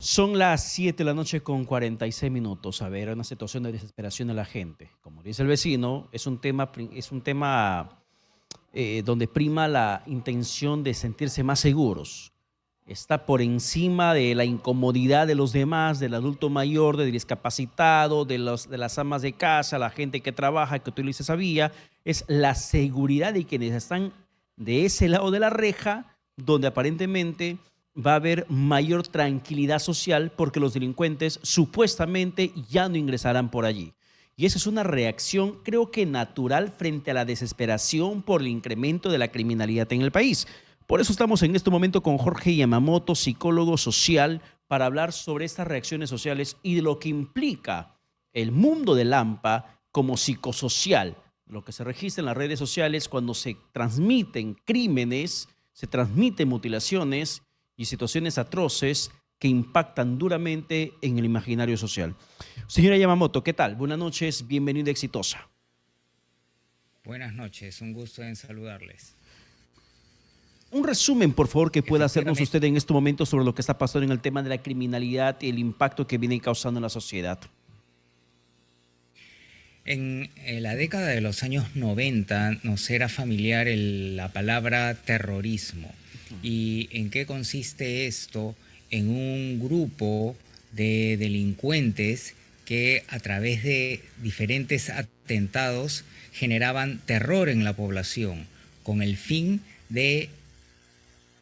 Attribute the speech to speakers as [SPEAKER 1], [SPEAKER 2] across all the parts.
[SPEAKER 1] Son las 7 de la noche con 46 minutos. A ver, una situación de desesperación de la gente. Como dice el vecino, es un tema donde prima la intención de sentirse más seguros. Está por encima de la incomodidad de los demás, del adulto mayor, del discapacitado, de las amas de casa, la gente que trabaja, que utiliza esa vía. Es la seguridad de quienes están de ese lado de la reja, donde aparentemente va a haber mayor tranquilidad social porque los delincuentes supuestamente ya no ingresarán por allí. Y esa es una reacción, creo que natural, frente a la desesperación por el incremento de la criminalidad en el país. Por eso estamos en este momento con Jorge Yamamoto, psicólogo social, para hablar sobre estas reacciones sociales y de lo que implica el mundo del AMPA como psicosocial, lo que se registra en las redes sociales cuando se transmiten crímenes, se transmiten mutilaciones y situaciones atroces que impactan duramente en el imaginario social. Señora Yamamoto, ¿qué tal? Buenas noches, bienvenida, exitosa.
[SPEAKER 2] Buenas noches, un gusto en saludarles.
[SPEAKER 1] Un resumen, por favor, que pueda hacernos
[SPEAKER 2] Efectivamente,
[SPEAKER 1] usted en este momento sobre lo que está pasando en el tema de la criminalidad y el impacto que viene causando en la sociedad.
[SPEAKER 2] en la década de los años 90 nos era familiar la palabra terrorismo. ¿Y en qué consiste esto? En un grupo de delincuentes que a través de diferentes atentados generaban terror en la población con el fin de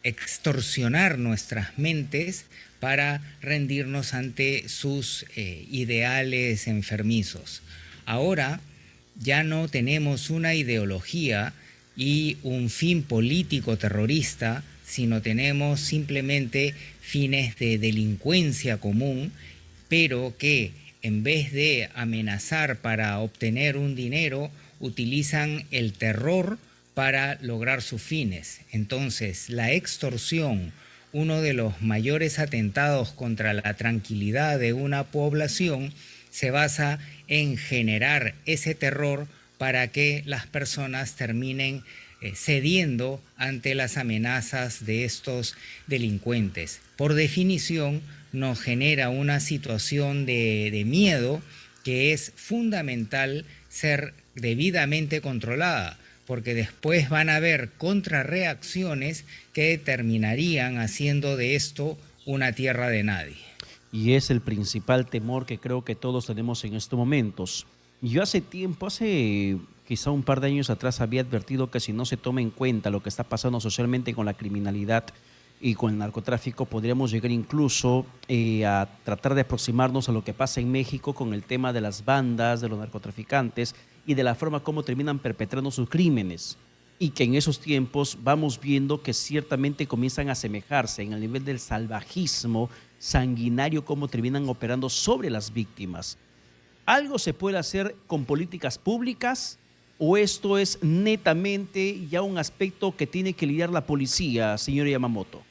[SPEAKER 2] extorsionar nuestras mentes para rendirnos ante sus ideales enfermizos. Ahora ya no tenemos una ideología y un fin político terrorista, sino tenemos simplemente fines de delincuencia común, pero que en vez de amenazar para obtener un dinero, utilizan el terror para lograr sus fines. Entonces, la extorsión, uno de los mayores atentados contra la tranquilidad de una población, se basa en generar ese terror para que las personas terminen cediendo ante las amenazas de estos delincuentes. Por definición, nos genera una situación de miedo que es fundamental ser debidamente controlada, porque después van a haber contrarreacciones que terminarían haciendo de esto una tierra de nadie.
[SPEAKER 1] Y es el principal temor que creo que todos tenemos en estos momentos. Yo hace tiempo, hace quizá un par de años atrás, había advertido que si no se toma en cuenta lo que está pasando socialmente con la criminalidad y con el narcotráfico, podríamos llegar incluso a tratar de aproximarnos a lo que pasa en México con el tema de las bandas, de los narcotraficantes y de la forma como terminan perpetrando sus crímenes. Y que en esos tiempos vamos viendo que ciertamente comienzan a asemejarse en el nivel del salvajismo sanguinario, cómo terminan operando sobre las víctimas. ¿Algo se puede hacer con políticas públicas o esto es netamente ya un aspecto que tiene que lidiar la policía, señor Yamamoto?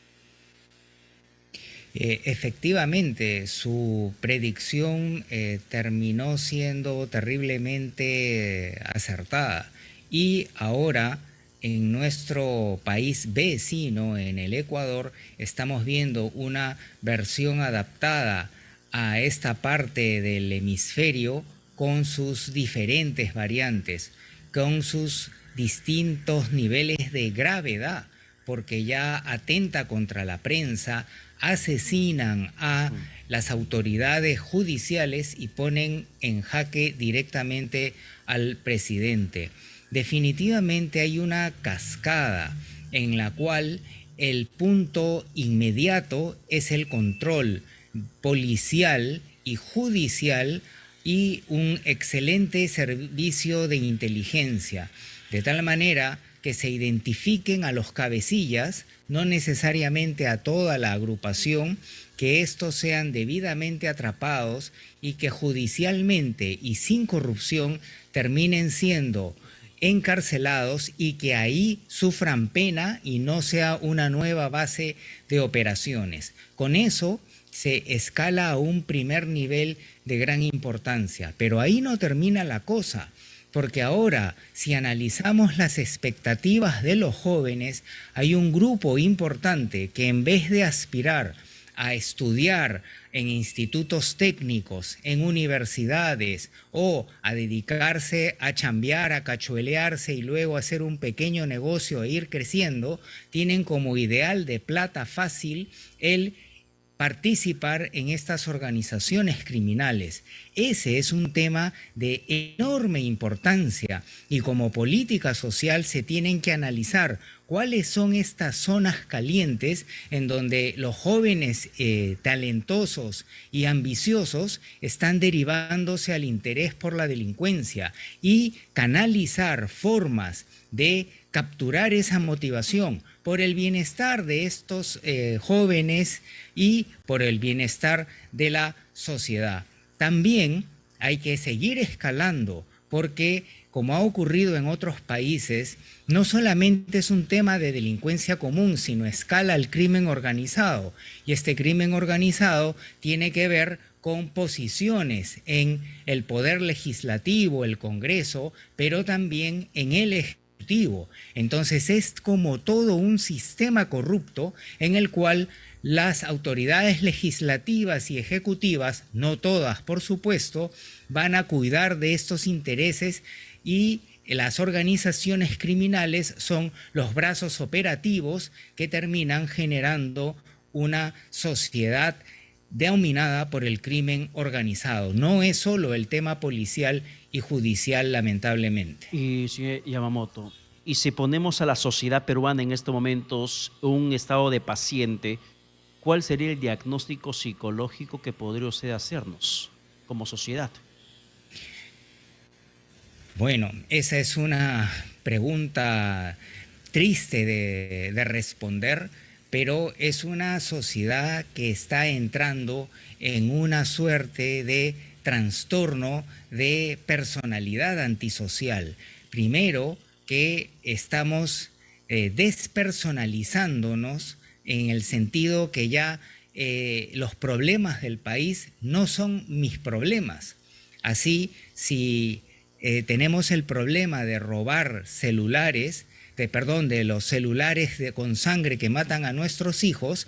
[SPEAKER 2] Efectivamente, su predicción terminó siendo terriblemente acertada y ahora en nuestro país vecino, en el Ecuador, estamos viendo una versión adaptada a esta parte del hemisferio con sus diferentes variantes, con sus distintos niveles de gravedad, porque ya atenta contra la prensa, asesinan a las autoridades judiciales y ponen en jaque directamente al presidente. Definitivamente hay una cascada en la cual el punto inmediato es el control policial y judicial y un excelente servicio de inteligencia, de tal manera que se identifiquen a los cabecillas, no necesariamente a toda la agrupación, que estos sean debidamente atrapados y que judicialmente y sin corrupción terminen siendo encarcelados y que ahí sufran pena y no sea una nueva base de operaciones. Con eso se escala a un primer nivel de gran importancia, pero ahí no termina la cosa. Porque ahora, si analizamos las expectativas de los jóvenes, hay un grupo importante que en vez de aspirar a estudiar en institutos técnicos, en universidades, o a dedicarse a chambear, a cachuelearse y luego hacer un pequeño negocio e ir creciendo, tienen como ideal de plata fácil el participar en estas organizaciones criminales. Ese es un tema de enorme importancia y como política social se tienen que analizar cuáles son estas zonas calientes en donde los jóvenes talentosos y ambiciosos están derivándose al interés por la delincuencia y canalizar formas de capturar esa motivación por el bienestar de estos jóvenes y por el bienestar de la sociedad. También hay que seguir escalando porque, como ha ocurrido en otros países, no solamente es un tema de delincuencia común, sino escala el crimen organizado. Y este crimen organizado tiene que ver con posiciones en el poder legislativo, el Congreso, pero también en el Ejecutivo. Entonces es como todo un sistema corrupto en el cual las autoridades legislativas y ejecutivas, no todas por supuesto, van a cuidar de estos intereses y las organizaciones criminales son los brazos operativos que terminan generando una sociedad dominada por el crimen organizado. No es solo el tema policial y judicial, lamentablemente.
[SPEAKER 1] Y señor Yamamoto, y si ponemos a la sociedad peruana en estos momentos un estado de paciente, ¿cuál sería el diagnóstico psicológico que podría usted hacernos como sociedad?
[SPEAKER 2] Bueno, esa es una pregunta triste de responder, pero es una sociedad que está entrando en una suerte de trastorno de personalidad antisocial. Primero, que estamos despersonalizándonos en el sentido que ya los problemas del país no son mis problemas. Así, si tenemos el problema de robar celulares, de los celulares con sangre que matan a nuestros hijos,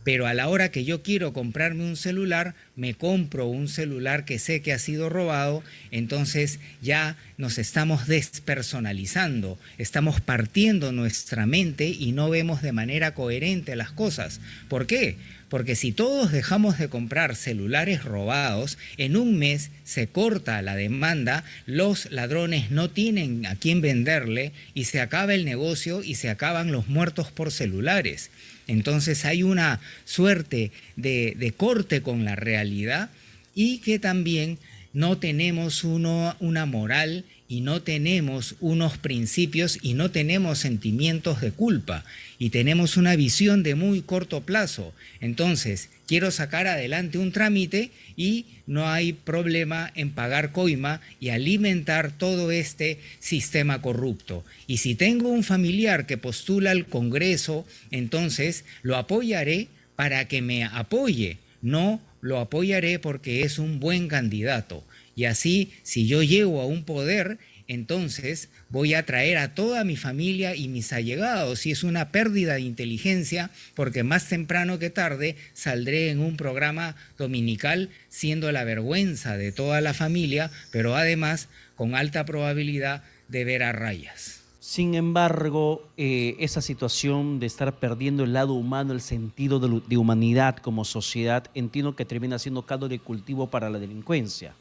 [SPEAKER 2] pero a la hora que yo quiero comprarme un celular, me compro un celular que sé que ha sido robado, entonces ya nos estamos despersonalizando, estamos partiendo nuestra mente y no vemos de manera coherente las cosas. ¿Por qué? Porque si todos dejamos de comprar celulares robados, en un mes se corta la demanda, los ladrones no tienen a quién venderle y se acaba el negocio y se acaban los muertos por celulares. Entonces hay una suerte de corte con la realidad y que también no tenemos una moral y no tenemos unos principios y no tenemos sentimientos de culpa y tenemos una visión de muy corto plazo. Entonces, quiero sacar adelante un trámite y no hay problema en pagar coima y alimentar todo este sistema corrupto. Y si tengo un familiar que postula al Congreso, entonces lo apoyaré para que me apoye, no lo apoyaré porque es un buen candidato. Y así, si yo llego a un poder, entonces voy a traer a toda mi familia y mis allegados. Y es una pérdida de inteligencia porque más temprano que tarde saldré en un programa dominical siendo la vergüenza de toda la familia, pero además con alta probabilidad de ver a rayas.
[SPEAKER 1] Sin embargo, esa situación de estar perdiendo el lado humano, el sentido de humanidad como sociedad, entiendo que termina siendo caldo de cultivo para la delincuencia.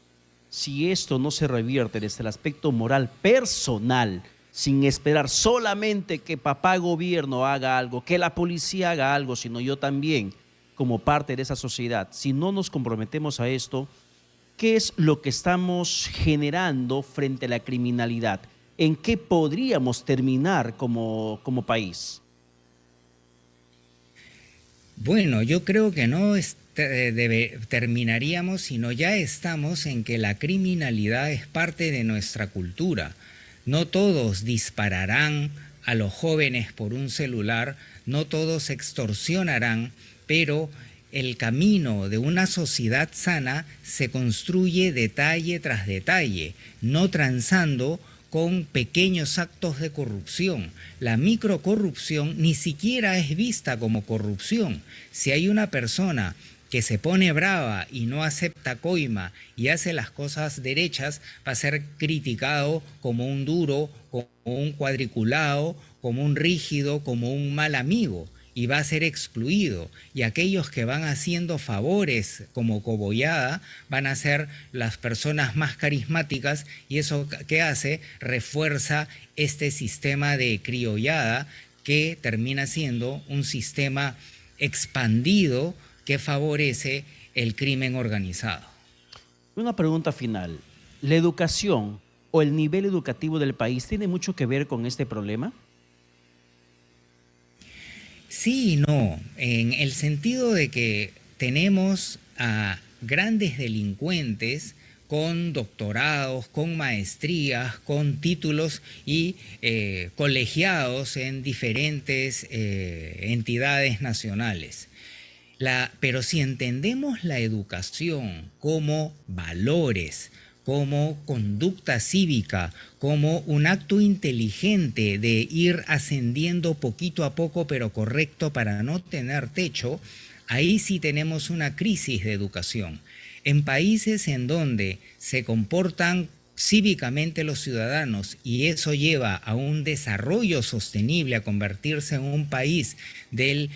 [SPEAKER 1] Si esto no se revierte desde el aspecto moral personal, sin esperar solamente que papá gobierno haga algo, que la policía haga algo, sino yo también, como parte de esa sociedad, si no nos comprometemos a esto, ¿qué es lo que estamos generando frente a la criminalidad? ¿En qué podríamos terminar como país?
[SPEAKER 2] Bueno, yo creo que no terminaríamos, sino ya estamos en que la criminalidad es parte de nuestra cultura. No todos dispararán a los jóvenes por un celular, no todos extorsionarán, pero el camino de una sociedad sana se construye detalle tras detalle, no transando con pequeños actos de corrupción. La microcorrupción ni siquiera es vista como corrupción. Si hay una persona que se pone brava y no acepta coima y hace las cosas derechas, va a ser criticado como un duro, como un cuadriculado, como un rígido, como un mal amigo, y va a ser excluido. Y aquellos que van haciendo favores como cobollada van a ser las personas más carismáticas, y eso que hace refuerza este sistema de criollada que termina siendo un sistema expandido que favorece el crimen organizado.
[SPEAKER 1] Una pregunta final. ¿La educación o el nivel educativo del país tiene mucho que ver con este problema?
[SPEAKER 2] Sí y no, en el sentido de que tenemos a grandes delincuentes con doctorados, con maestrías, con títulos y colegiados en diferentes entidades nacionales. Pero si entendemos la educación como valores, como conducta cívica, como un acto inteligente de ir ascendiendo poquito a poco, pero correcto para no tener techo, ahí sí tenemos una crisis de educación. En países en donde se comportan cívicamente los ciudadanos y eso lleva a un desarrollo sostenible, a convertirse en un país del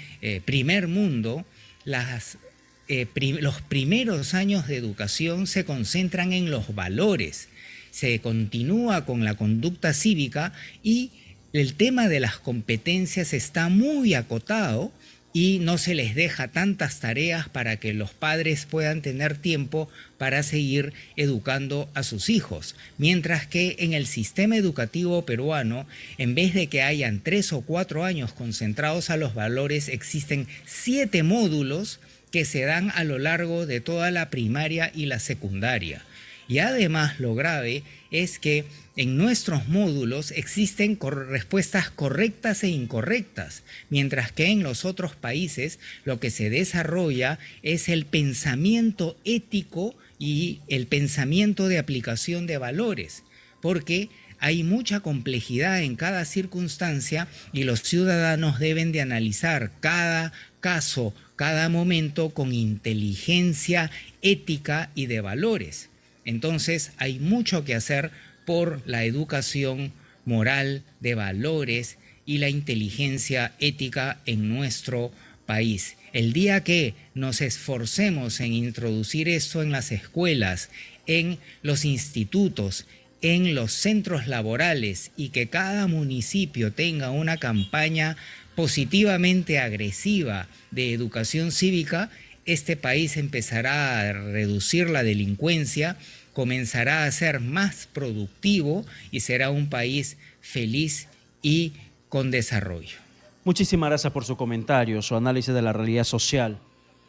[SPEAKER 2] primer mundo, los primeros años de educación se concentran en los valores, se continúa con la conducta cívica y el tema de las competencias está muy acotado y no se les deja tantas tareas para que los padres puedan tener tiempo para seguir educando a sus hijos. Mientras que en el sistema educativo peruano, en vez de que hayan 3 o 4 años concentrados a los valores, existen 7 módulos que se dan a lo largo de toda la primaria y la secundaria. Y además lo grave es que en nuestros módulos existen respuestas correctas e incorrectas, mientras que en los otros países lo que se desarrolla es el pensamiento ético y el pensamiento de aplicación de valores, porque hay mucha complejidad en cada circunstancia y los ciudadanos deben de analizar cada caso, cada momento con inteligencia ética y de valores. Entonces hay mucho que hacer por la educación moral de valores y la inteligencia ética en nuestro país. El día que nos esforcemos en introducir esto en las escuelas, en los institutos, en los centros laborales y que cada municipio tenga una campaña positivamente agresiva de educación cívica, este país empezará a reducir la delincuencia, comenzará a ser más productivo y será un país feliz y con desarrollo.
[SPEAKER 1] Muchísimas gracias por su comentario, su análisis de la realidad social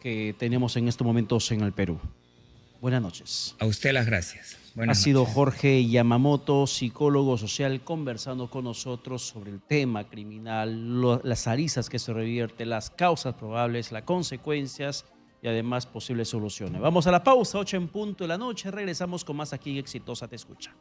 [SPEAKER 1] que tenemos en estos momentos en el Perú. Buenas noches.
[SPEAKER 2] A usted las gracias. Buenas
[SPEAKER 1] Ha sido
[SPEAKER 2] noches.
[SPEAKER 1] Jorge Yamamoto, psicólogo social, conversando con nosotros sobre el tema criminal, las aristas que se revierte, las causas probables, las consecuencias y además posibles soluciones. Vamos a la pausa, 8 en punto de la noche. Regresamos con más aquí en Exitosa Te Escucha.